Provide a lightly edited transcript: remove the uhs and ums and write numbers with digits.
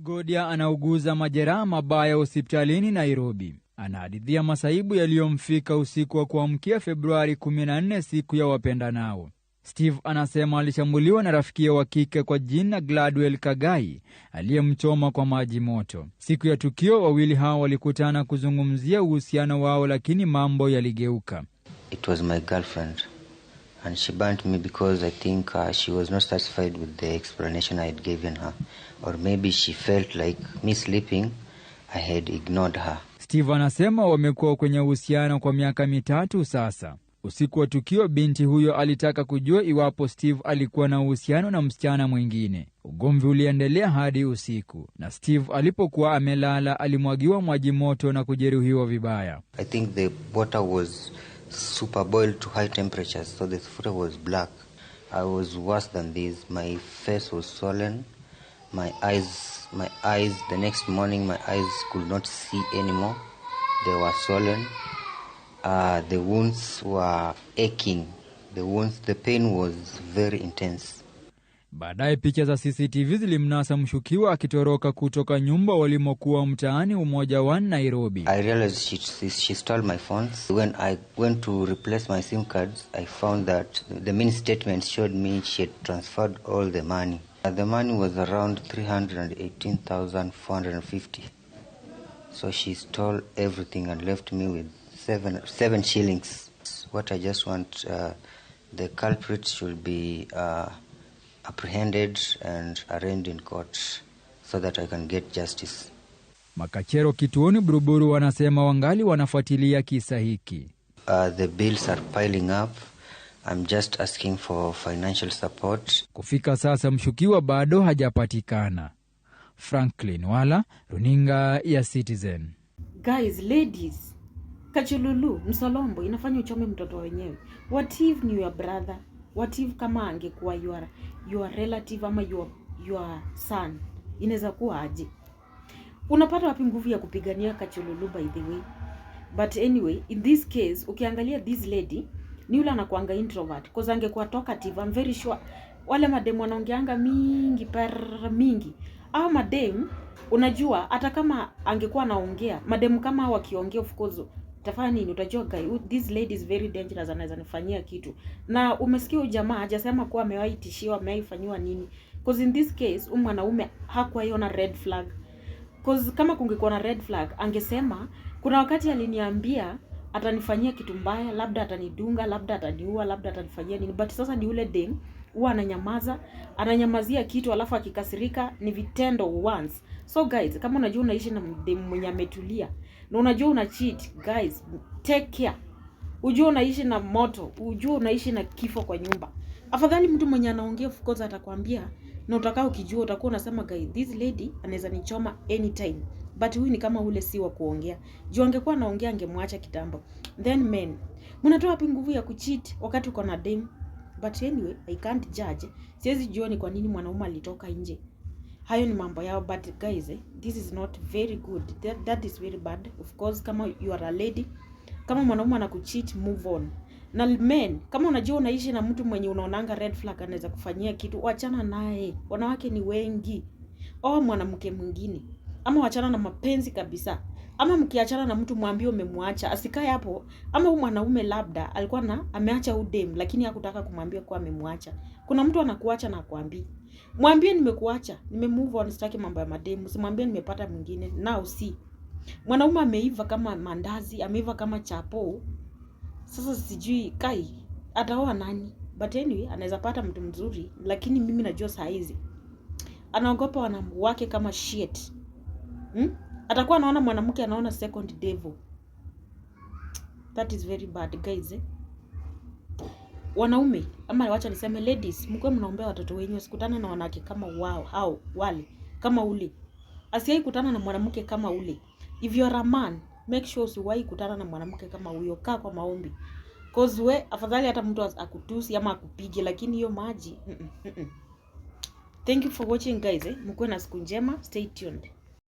Godia anauguza majeraha mabaya hospitalini Nairobi. Anahadithia masaibu yaliyomfika usiku wa kuamkia Februari 14, siku ya wapendanao. Steve anasema alishambuliwa na rafiki wa kike kwa jina Gladwell Kagai aliyemchoma kwa maji moto. Siku ya tukio wawili hao walikutana kuzungumzia uhusiano wao, lakini mambo yaligeuka. It was my girlfriend and she burnt me because I think she was not satisfied with the explanation I had given her, or maybe she felt like me sleeping I had ignored her. Steve anasema wamekuwa kwenye uhusiano kwa miaka 3 sasa. Usiku wa tukio binti huyo alitaka kujua iwapo Steve alikuwa na uhusiano na msichana mwingine. Ugomvi uliendelea hadi usiku, na Steve alipokuwa amelala alimwagiwa maji moto na kujeruhiwa vibaya. I think the water was super boiled to high temperatures, so the water was black. I was worse than this. My face was swollen. My eyes, the next morning my eyes could not see anymore. They were swollen. The wounds were aching. The pain was very intense. Baadaye picha za CCTV zilimnasa mshukiwa akitoroka kutoka nyumba walimokuwa mtaani Umoja wa Nairobi. I realized she stole my phones. When I went to replace my SIM cards, I found that the main statement showed me she had transferred all the money. The money was around 318,450. So she stole everything and left me with 7 shillings. What I just want, the culprit should be apprehended and arraigned in court so that I can get justice. Makachero kituoni Buruburu wanasema wangali wanafuatilia kisa hiki. The bills are piling up. I'm just asking for financial support. Kufika sasa mshukiwa bado hajapatikana. Franklin Wala, runinga ya Citizen. Guys, ladies, Kachululu, Msolombo inafanya uchome mtoto wenyewe. What if ni your brother? What if kama angekuwa your relative ama your son? Inaweza kuwa aje? Unapata wapi nguvu ya kupigania Kachululu by the way? But anyway, in this case, ukiangalia this lady, ni yule anakuanga introvert. Because angekuwa talkative, I'm very sure. Wale mademu wanaongeanga mingi. Au mademu, unajua, hata kama angekuwa anaongea, mademu kama wakiongea of course, utafanya nini? Utajua guy, this lady is very dangerous, anaweza nifanyia kitu. Na umesikia jamaa hajasema kuwa amewahi tishiwa, amewahi fanywa nini. Because in this case, mwanaume hakuwa iona red flag. Because kama kungekuwa na red flag, angesema, kuna wakati aliniambia atanifanyia kitu mbaya, labda atanidunga, labda ataniua, labda atanifanyia nini. But sasa ni ule dem huwa ananyamazia kitu, alafu akikasirika ni vitendo once. So guys, kama unajua unaishi na dem mwenye ametulia na unajua una cheat, guys, take care. Ujue unaishi na moto, ujue unaishi na kifo kwa nyumba. Afadhali mtu mwenye anaongea of course atakwambia, na utakao ukijua utakuwa unasema guys, this lady anaweza nichoma anytime. But huyu ni kama ule si wa kuongea. Juu angekuwa anaongea angemwacha kitambo. Then men, mnatoa wapi nguvu ya kucheat wakati uko na dem? But anyway, I can't judge. Siwezi jua ni kwa nini mwanaume alitoka nje. Hayo ni mambo yao, but guys, this is not very good. That is very bad. Of course, kama you are a lady, kama mwanaume anakucheat, move on. Na men, kama unajua unaishi na mtu mwenye unaonanga red flag anaweza kufanyia kitu, wachana naye. Wanawake ni wengi. Au mwanamke mwingine. Ama wachana na mapenzi kabisa. Ama mkiachana na mtu mwambie umemwacha, asikae hapo. Ama mwanaume labda alikuwa ameacha udem lakini hakutaka kumwambia kwa amemwacha. Kuna mtu anakuacha na kuambia, mwambie nimekuacha, nimemove on, sitaki mambo ya mademu. Simwambie nimepata mwingine. Now see, mwanaume ameiva kama mandazi, ameiva kama chapo. Sasa sijui kai ataoa nani. But anyway, anaweza pata mtu mzuri, lakini mimi najua saa hizi anaogopa wanawake kama shit. Atakuwa anaona mwanamke anaona second devil. That is very bad guys. Wanaume, ama wacha niseme ladies, mko mnaombea watoto wenu wasikutane na wanawake kama wale kama ule. Asiyai kutana na mwanamke kama ule. If you are a man, make sure usiwahi kutana na mwanamke kama huyo. Kaa kwa maombi. Cause we afadhali hata mtu akutusi ama akupige, lakini hiyo maji. Thank you for watching guys. Mkuwe na siku njema. Stay tuned.